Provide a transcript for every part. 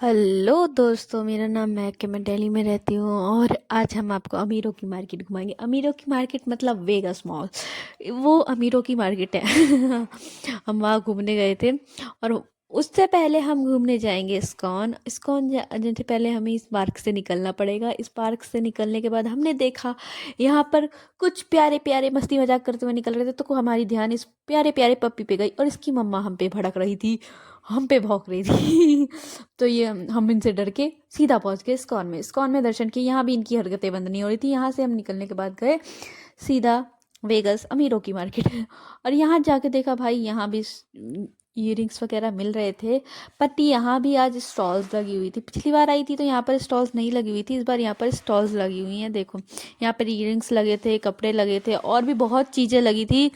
Hello दोस्तों, मेरा नाम महक है। मैं दिल्ली में रहती हूँ और आज हम आपको अमीरों की मार्केट घुमाएंगे। अमीरों की मार्केट मतलब वेगास मॉल, वो अमीरों की मार्केट है। हम वहाँ घूमने गए थे और उससे पहले हम घूमने जाएंगे इस्कॉन। इस्कॉन जाने से पहले हमें इस पार्क से निकलना पड़ेगा। इस पार्क से निकलने के बाद हमने देखा यहाँ पर कुछ प्यारे प्यारे मस्ती मजाक करते हुए निकल रहे थे, तो हमारी ध्यान इस प्यारे प्यारे पप्पी पे गई और इसकी मम्मा हम पे भड़क रही थी, हम पे भौंक रही थी। तो ये हम इनसे डर के सीधा पहुंच गए इस्कॉन में। इस्कॉन में दर्शन किए, यहाँ भी इनकी हरकतें बंद नहीं हो रही थी। यहाँ से हम निकलने के बाद गए सीधा वेगस, अमीरों की मार्केट। और यहाँ जाके देखा भाई, यहाँ भी ईयरिंग्स वगैरह मिल रहे थे। पर यहाँ भी आज स्टॉल्स लगी हुई थी। पिछली बार आई थी तो यहाँ पर स्टॉल्स नहीं लगी हुई थी, इस बार यहाँ पर स्टॉल्स लगी हुई हैं। देखो यहाँ पर ईयरिंग्स लगे थे, कपड़े लगे थे और भी बहुत चीज़ें लगी थी।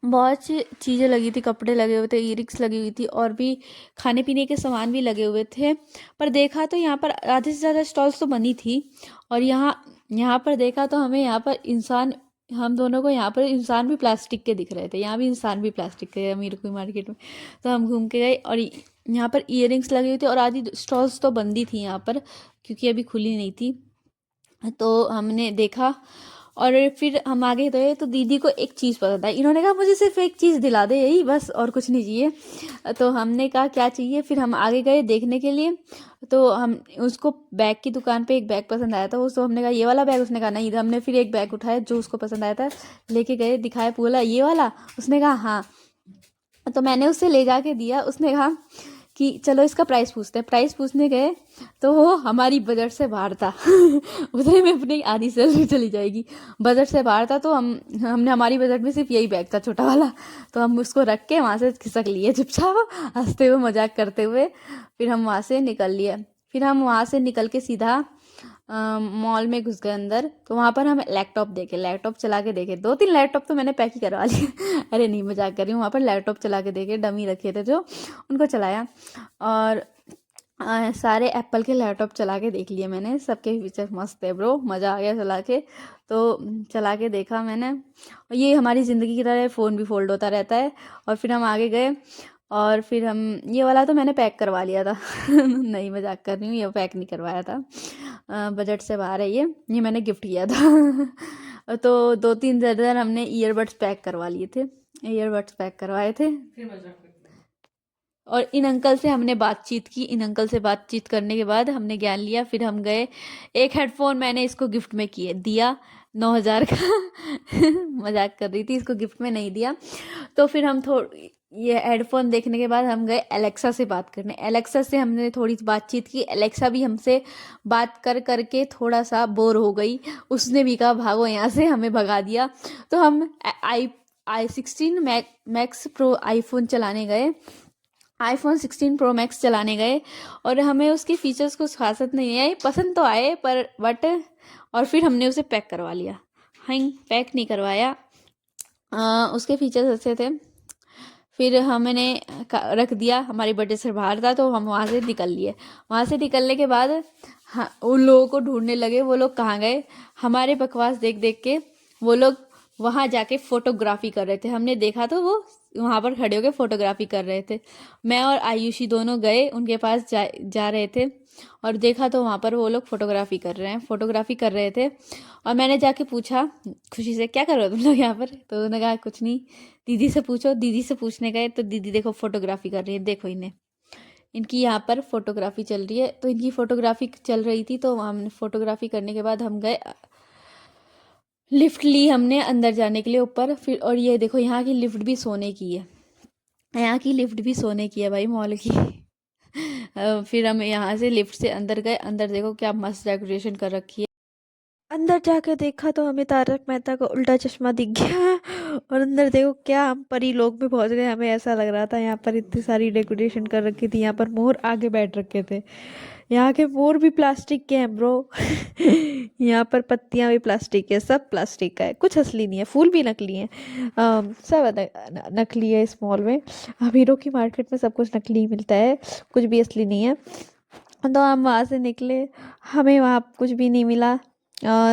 बहुत सी चीज़ें लगी थी, कपड़े लगे हुए थे, ईयरिंग्स लगी हुई थी और भी खाने पीने के सामान भी लगे हुए थे। पर देखा तो यहाँ पर आधे से ज़्यादा स्टॉल्स तो बनी थी। और यहाँ यहाँ पर देखा तो हमें यहाँ पर इंसान, हम दोनों को यहाँ पर इंसान भी प्लास्टिक के दिख रहे थे। यहाँ भी इंसान भी प्लास्टिक के, अमीर की मार्केट में। तो हम घूम के गए और यहाँ पर ईयरिंग्स लगी हुई थी और आधी स्टॉल्स तो बंदी थी यहाँ पर, क्योंकि अभी खुली नहीं थी। तो हमने देखा और फिर हम आगे गए तो दीदी को एक चीज़ पसंद आई। इन्होंने कहा मुझे सिर्फ एक चीज़ दिला दे, यही बस, और कुछ नहीं चाहिए। तो हमने कहा क्या चाहिए, फिर हम आगे गए देखने के लिए। तो हम उसको बैग की दुकान पे एक बैग पसंद आया था, उसको हमने कहा ये वाला बैग, उसने कहा नहीं। हमने फिर एक बैग उठाया जो उसको पसंद आया था, लेके गए, दिखाया, बोला ये वाला, उसने कहा हाँ। तो मैंने उससे ले जाके दिया। उसने कहा कि चलो इसका प्राइस पूछते हैं। प्राइस पूछने गए तो वो हमारी बजट से बाहर था। उतने में अपनी आधी सैलरी चली जाएगी, बजट से बाहर था। तो हमने हमारी बजट में सिर्फ यही बैग था, छोटा वाला। तो हम उसको रख के वहाँ से खिसक लिए चुपचाप, हंसते हुए मजाक करते हुए। फिर हम वहाँ से निकल लिए। फिर हम वहाँ से निकल के सीधा मॉल में घुस गए अंदर। तो वहाँ पर हम लैपटॉप देखे, लैपटॉप चला के देखे। 2-3 लैपटॉप तो मैंने पैक ही करवा लिए। अरे नहीं, मजाक कर रही हूँ। वहाँ पर लैपटॉप चला के देखे, डमी रखे थे जो, उनको चलाया। और सारे एप्पल के लैपटॉप चला के देख लिए मैंने। सबके फीचर मस्त है ब्रो, मज़ा आ गया चला के। तो चला के देखा मैंने। ये हमारी ज़िंदगी की तरह फ़ोन भी फोल्ड होता रहता है। और फिर हम आगे गए और फिर हम, ये वाला तो मैंने पैक करवा लिया था। नहीं, मजाक कर रही हूँ, ये पैक नहीं करवाया था, बजट से बाहर है ये मैंने गिफ्ट किया था। तो 2-3 दर्जन हमने ईयरबड्स पैक करवा लिए थे, ईयरबड्स पैक करवाए थे। और इन अंकल से हमने बातचीत की। इन अंकल से बातचीत करने के बाद हमने ज्ञान लिया। फिर हम गए, एक हेडफोन मैंने इसको गिफ्ट में किए दिया, 9,000 का। मजाक कर रही थी, इसको गिफ्ट में नहीं दिया। तो फिर हम ये हेडफोन देखने के बाद हम गए एलेक्सा से बात करने। एलेक्सा से हमने थोड़ी बातचीत की। एलेक्सा भी हमसे बात कर करके थोड़ा सा बोर हो गई। उसने भी कहा भागो यहाँ से, हमें भगा दिया। तो हम i16 मैक्स प्रो आईफोन चलाने गए, iPhone 16 Pro Max चलाने गए। और हमें उसके फीचर्स कुछ खास नहीं आए, पसंद तो आए पर बट, और फिर हमने उसे पैक करवा लिया। हाँ, पैक नहीं करवाया, उसके फीचर्स अच्छे थे। फिर हमने रख दिया, हमारी बजट से बाहर था। तो हम वहाँ से निकल लिए। वहाँ से निकलने के बाद हाँ, उन लोगों को ढूंढने लगे, वो लोग कहाँ गए। हमारे बकवास देख देख के वो लोग वहाँ जाके फोटोग्राफी कर रहे थे। हमने देखा तो वो वहाँ पर खड़े होकर फोटोग्राफी कर रहे थे। मैं और आयुषी दोनों गए उनके पास, जा रहे थे और देखा तो वहाँ पर वो लोग फोटोग्राफी कर रहे थे। और मैंने जाके पूछा खुशी से, क्या कर रहे हो तुम लोग यहाँ पर। तो उन्होंने कहा कुछ नहीं, दीदी से पूछो। दीदी से पूछने गए तो दीदी देखो फोटोग्राफी कर रही है, देखो इन्हें, इनकी यहाँ पर फोटोग्राफी चल रही है। तो इनकी फोटोग्राफी चल रही थी। तो हम फोटोग्राफी करने के बाद हम गए, लिफ्ट ली हमने अंदर जाने के लिए ऊपर। फिर और ये देखो, यहाँ की लिफ्ट भी सोने की है, यहाँ की लिफ्ट भी सोने की है भाई, मॉल की। फिर हम यहाँ से लिफ्ट से अंदर गए। अंदर देखो क्या मस्त डेकोरेशन कर रखी है। अंदर जाकर देखा तो हमें तारक मेहता का उल्टा चश्मा दिख गया। और अंदर देखो क्या, हम परी लोक में पहुंच गए। हमें ऐसा लग रहा था, यहाँ पर इतनी सारी डेकोरेशन कर रखी थी। यहाँ पर मोर आगे बैठ रखे थे। यहाँ के मोर भी प्लास्टिक के हैं ब्रो। यहाँ पर पत्तियां भी प्लास्टिक है, सब प्लास्टिक का है, कुछ असली नहीं है। फूल भी नकली है, सब नकली है इस मॉल में। अमीरों की मार्केट में सब कुछ नकली ही मिलता है, कुछ भी असली नहीं है। तो हम वहाँ से निकले, हमें वहाँ कुछ भी नहीं मिला।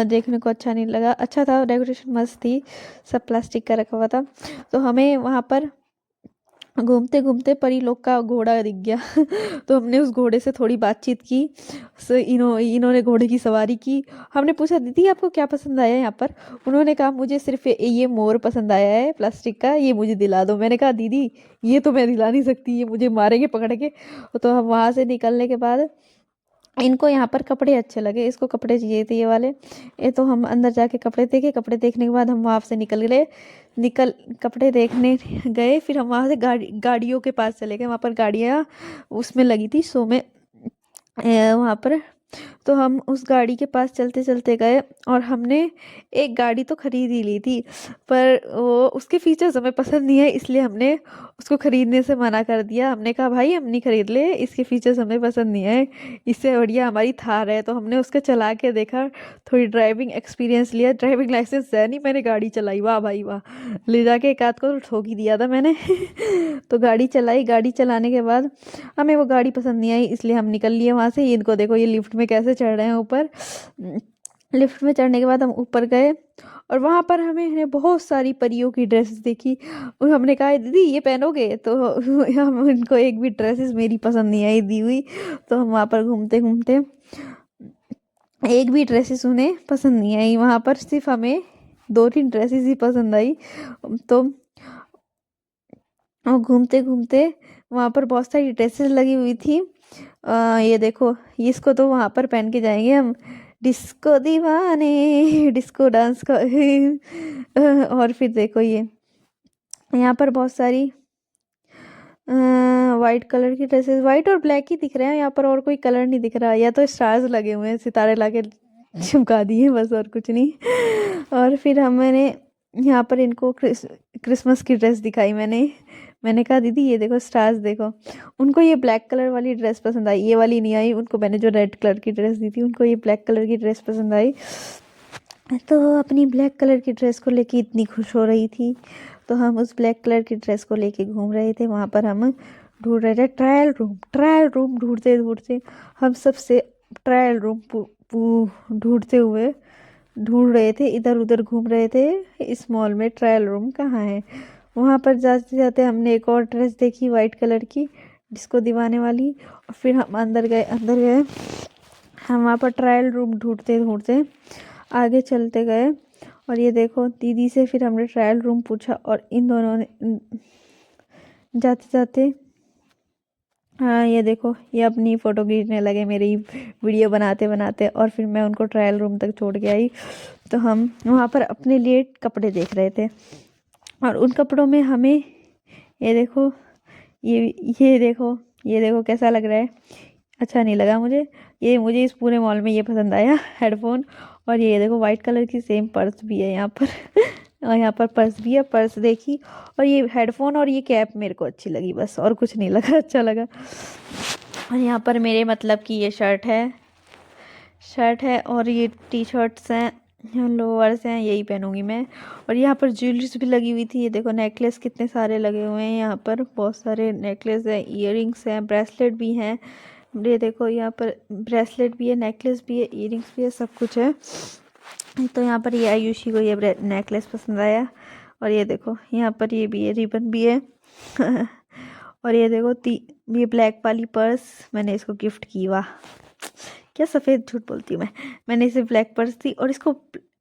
देखने को अच्छा नहीं लगा। अच्छा था, डेकोरेशन मस्त थी, सब प्लास्टिक का रखा हुआ था। तो हमें वहाँ पर घूमते घूमते परी लोग का घोड़ा दिख गया तो हमने उस घोड़े से थोड़ी बातचीत की। इन्होंने घोड़े की सवारी की। हमने पूछा दीदी आपको क्या पसंद आया यहाँ पर। उन्होंने कहा मुझे सिर्फ ये मोर पसंद आया है प्लास्टिक का, ये मुझे दिला दो। मैंने कहा दीदी ये तो मैं दिला नहीं सकती, ये मुझे मारेंगे पकड़ के। तो हम वहाँ से निकलने के बाद इनको यहाँ पर कपड़े अच्छे लगे, इसको कपड़े चाहिए थे ये वाले। ये तो हम अंदर जाके कपड़े देखे, कपड़े देखने के बाद हम वहाँ से निकल कपड़े देखने गए। फिर हम वहाँ से गाड़ियों के पास चले गए। वहाँ पर गाड़ियाँ उसमें लगी थी शो में वहाँ पर। तो हम उस गाड़ी के पास चलते चलते गए और हमने एक गाड़ी तो खरीद ही ली थी, पर वो उसके फीचर्स हमें पसंद नहीं है, इसलिए हमने उसको खरीदने से मना कर दिया। हमने कहा भाई हम नहीं खरीद ले, इसके फीचर्स हमें पसंद नहीं है, इससे बढ़िया हमारी थार है। तो हमने उसके चला के देखा, थोड़ी ड्राइविंग एक्सपीरियंस लिया। ड्राइविंग लाइसेंस है नहीं, मैंने गाड़ी चलाई, वाह भाई वाह, ले जाके एक आध को तो ठोक ही दिया था मैंने तो गाड़ी चलाई। गाड़ी चलाने के बाद हमें वो गाड़ी पसंद नहीं आई, इसलिए हम निकल लिए वहाँ से। इनको देखो ये लिफ्ट में कैसे चढ़ रहे हैं ऊपर। लिफ्ट में चढ़ने के बाद हम ऊपर गए और वहाँ पर हमें बहुत सारी परियों की ड्रेसेस देखी और हमने कहा दीदी ये पहनोगे, तो हम इनको एक भी ड्रेसेस मेरी पसंद नहीं आई दी हुई। तो हम वहाँ पर घूमते घूमते एक भी ड्रेसेस उन्हें पसंद नहीं आई, वहाँ पर सिर्फ हमें 2-3 ड्रेसेस ही पसंद आई। तो और घूमते घूमते वहाँ पर बहुत सारी ड्रेसेस लगी हुई थी। ये देखो, इसको तो वहाँ पर पहन के जाएंगे हम, डिस्को दीवाने डिस्को डांस का और फिर देखो ये यहाँ पर बहुत सारी वाइट कलर की ड्रेसेस, वाइट और ब्लैक ही दिख रहे हैं यहाँ पर, और कोई कलर नहीं दिख रहा। या तो स्टार्स लगे हुए हैं, सितारे लाके चिपका दिए बस, और कुछ नहीं। और फिर मैंने यहाँ पर इनको क्रिसमस की ड्रेस दिखाई। मैंने कहा दीदी ये देखो स्टार्स देखो। उनको ये ब्लैक कलर वाली ड्रेस पसंद आई, ये वाली नहीं आई उनको। मैंने जो रेड कलर की ड्रेस दी थी उनको ये ब्लैक कलर की ड्रेस पसंद आई। तो अपनी ब्लैक कलर की ड्रेस को लेके इतनी खुश हो रही थी, तो हम उस ब्लैक कलर की ड्रेस को लेके घूम रहे थे। वहाँ पर हम ढूंढ रहे थे ट्रायल रूम ढूंढते ढूंढते हम सबसे ट्रायल रूम ढूंढ रहे थे, इधर उधर घूम रहे थे इस मॉल में ट्रायल रूम कहाँ है। वहाँ पर जाते जाते हमने एक और ड्रेस देखी वाइट कलर की, जिसको दीवाने वाली। और फिर हम अंदर गए हम वहाँ पर ट्रायल रूम ढूंढते ढूंढते आगे चलते गए। और ये देखो दीदी से फिर हमने ट्रायल रूम पूछा, और इन दोनों ने जाते जाते, हाँ ये देखो ये अपनी फ़ोटो खींचने लगे मेरी वीडियो बनाते बनाते, और फिर मैं उनको ट्रायल रूम तक छोड़ के आई। तो हम वहाँ पर अपने लिए कपड़े देख रहे थे, और उन कपड़ों में हमें ये देखो ये देखो कैसा लग रहा है। अच्छा नहीं लगा मुझे इस पूरे मॉल में ये पसंद आया हेडफोन। और ये देखो वाइट कलर की सेम पर्स भी है यहाँ पर और यहाँ पर पर्स भी है, पर्स देखी। और ये हेडफोन और ये कैप मेरे को अच्छी लगी, बस और कुछ नहीं लगा अच्छा लगा। और यहाँ पर मेरे मतलब की ये शर्ट है और ये टी शर्ट्स हैं, लोअर्स हैं, यही पहनूंगी मैं। और यहाँ पर ज्वेलरीज भी लगी हुई थी। ये देखो नेकलेस कितने सारे लगे हुए हैं, यहाँ पर बहुत सारे नेकलेस हैं, इयररिंग्स हैं, ब्रेसलेट भी हैं। ये देखो यहाँ पर ब्रेसलेट भी है, नेकलेस भी है, इयररिंग्स भी है, सब कुछ है। तो यहाँ पर ये आयुषी को ये नेकलेस पसंद आया। और ये देखो यहाँ पर ये भी है, रिबन भी है और ये देखो ये ब्लैक वाली पर्स मैंने इसको गिफ्ट की। वाह क्या सफ़ेद झूठ बोलती हूँ मैंने इसे ब्लैक पर्स दी, और इसको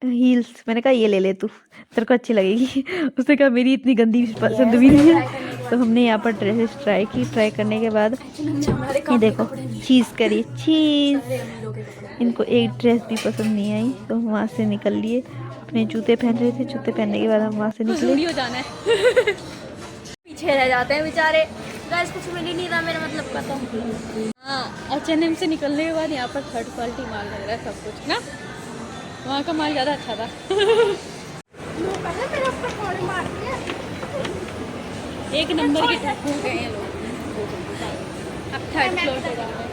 हील्स मैंने कहा ये ले ले तू, तेरे को अच्छी लगेगी उसने कहा मेरी इतनी गंदी पसंद भी नहीं है। तो हमने यहाँ पर ड्रेसेस ट्राई करने के बाद ये देखो चीज़ करी चीज़। इनको एक ड्रेस भी पसंद नहीं आई, तो हम वहाँ से निकल लिए। अपने जूते पहन रहे थे, जूते पहनने के बाद हम वहाँ से निकले। जाना है पीछे रह जाते हैं बेचारे, गाइस कुछ मिल ही नहीं रहा मेरा मतलब का। तो हाँ H&M से निकलने के बाद यहाँ पर थर्ड क्वालिटी माल लग रहा है सब कुछ ना, वहाँ का माल ज़्यादा अच्छा था एक नंबर के ठग हो गए हैं लोग। अब थर्ड फ्लोर पे जा रहे हैं।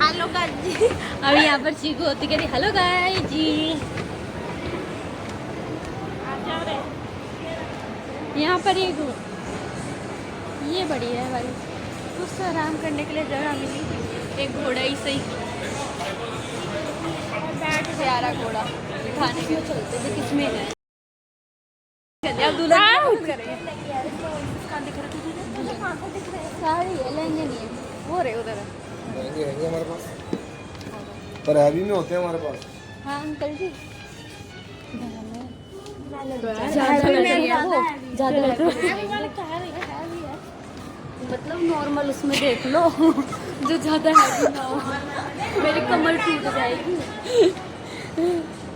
हेलो गाइस जी, अभी यहाँ पर चीकू होती कह रही हेलो गाइस जी। यहाँ पर ये बड़ी है भाई, कुछ आराम करने के लिए जगह मिली, एक घोड़ा ही सही बैठ प्यारा घोड़ा खाने के चलते थे किसमें है। अब दूल्हा मत करेंगे। साड़ी है, लहंगे नहीं है, वो रहे उधर। लहंगे हैंगे हमारे पास, पर हैवी में होते हैं हमारे पास। हाँ अंकल जी, मतलब नॉर्मल उसमें देख लो जो ज्यादा हैवी ना हो, मेरी कमर टूट जाएगी।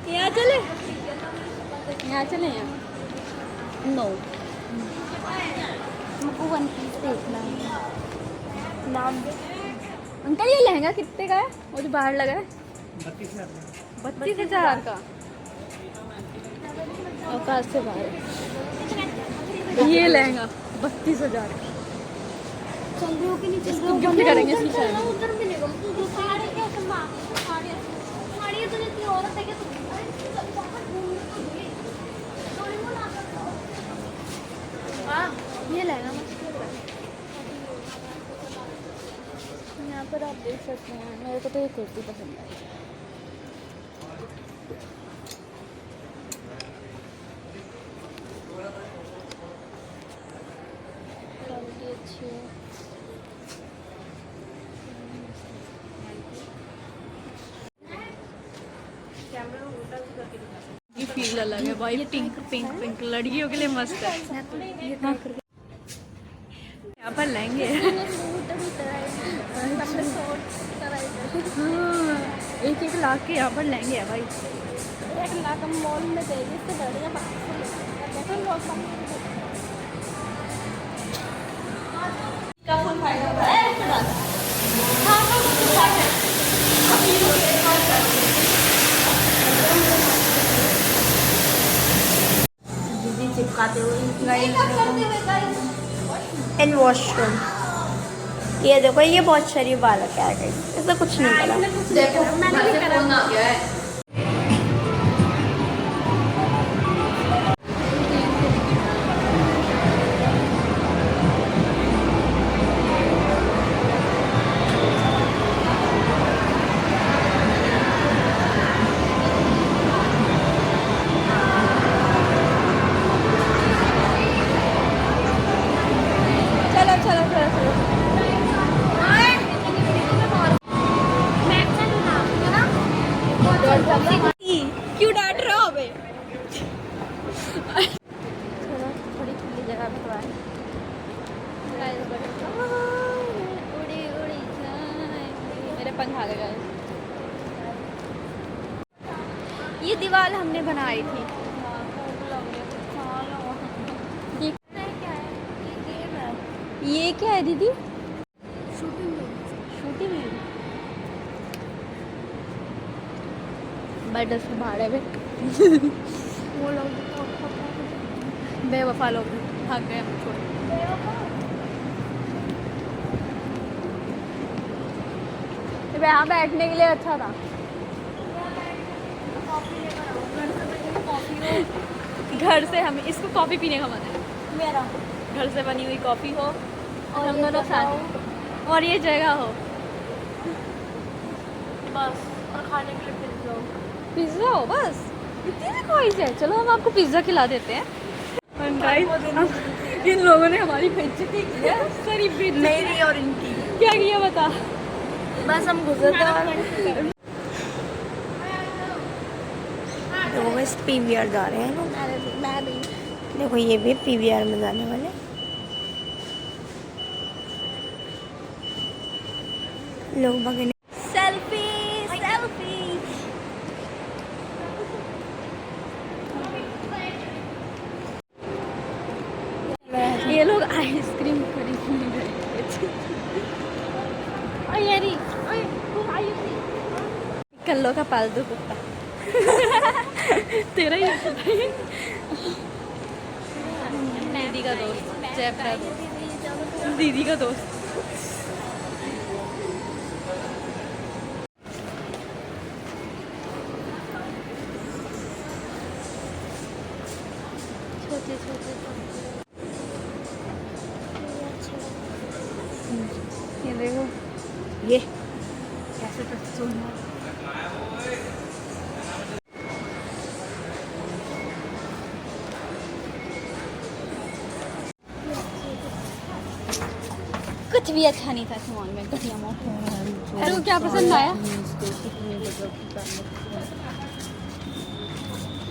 यहाँ चले, यहाँ चले, यहाँ नो, हमको वन पीस देखना है। नाम अंकल ये लहंगा कितने का है, वो जो बाहर लगा है? 32,000 का, औकात से बाहर है। ये लहंगा 32,000 का, इसको गिफ्ट करेंगे शीशा में। ये लहंगा यहाँ पर आप देख सकते हैं, मेरे को तो ये कुर्ती पसंद आई। क्वालिटी अच्छी है। ये फील अलग है भाई, पिंक पिंक पिंक लड़कियों के लिए मस्त है। यहाँ पर लेंगे हाँ, 1-1 लाख के यहाँ पर लेंगे है भाई। 1 लाख हम मॉल में देंगे, इससे बढ़िया का फुल फायदा होता है। दीदी चिपकाते हुए इन वॉशरूम। ये देखो, ये बहुत शरीफ वाला क्या है, ऐसा कुछ नहीं करा। देखो मैंने भी फोन आ गया है। चलो चलो चलो चलो, क्यों डांट रहे हो अबे? थोड़ी खुली जगह पे थोड़ा उड़ी उड़ी मेरे पंख आ गए। ये दीवार हमने बनाई थी। ये क्या है दीदी? शूटिंग में बर्डर से भाड़े में वो लोग बेवफा लोग भाग गए हमको। यहाँ बैठने के लिए अच्छा था। घर से हम इसको कॉफ़ी पीने का मन है मेरा, घर से बनी हुई कॉफ़ी हो और हम दोनों साथ, और ये जगह हो बस, और खाने के लिए पिज़्ज़ा हो बस, इतनी सी ख्वाहिश है। चलो हम आपको पिज़्ज़ा खिला देते हैं। इन लोगों ने हमारी बेइज्जती की है, सारी बेइज्जती मेरी और इनकी। क्या किया बता? बस हम गुजरते तो बस पीवीआर जा रहे हैं ना। मैं भी देखो ये भी पीवीआर में जाने वाले। लोग भगने सेल्फी सेल्फी। ये लोग आइसक्रीम खरीदने गए। यारी कल्लो का पालतू कुत्ता तेरा ही है। दीदी का दोस्त, जैप का दोस्त, दीदी का दोस्त। छोटे छोटे ये देखो, ये कैसे तो सुन भी अच्छा नहीं था सामान में, घटिया मोल। तेरे को क्या पसंद आया?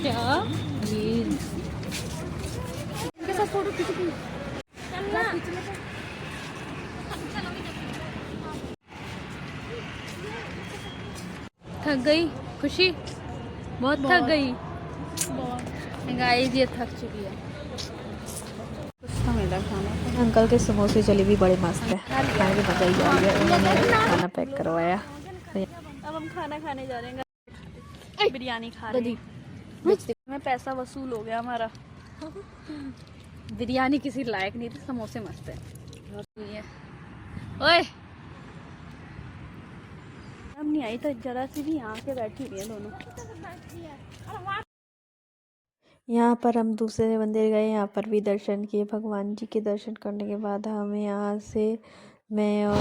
क्या इनके साथ फोटो खींच ली? थक गई खुशी, बहुत थक गई। गाइस ये थक चुकी है। कुछ तो मिला खाना। अंकल के समोसे जलेबी बड़े मस्त है, खाने की मजा ही आ गया। उन्होंने खाना पैक करवाया। अब हम खाना खाने जा रहे हैं, बिरयानी खा रहे हैं। में पैसा वसूल हो गया हमारा। बिरयानी किसी लायक नहीं थी, समोसे मस्त है। ओए हम नहीं आई तो जरा सी भी यहाँ के बैठी हुई है दोनों। यहाँ पर हम दूसरे मंदिर गए, यहाँ पर भी दर्शन किए। भगवान जी के दर्शन करने के बाद हमें यहाँ से मैं और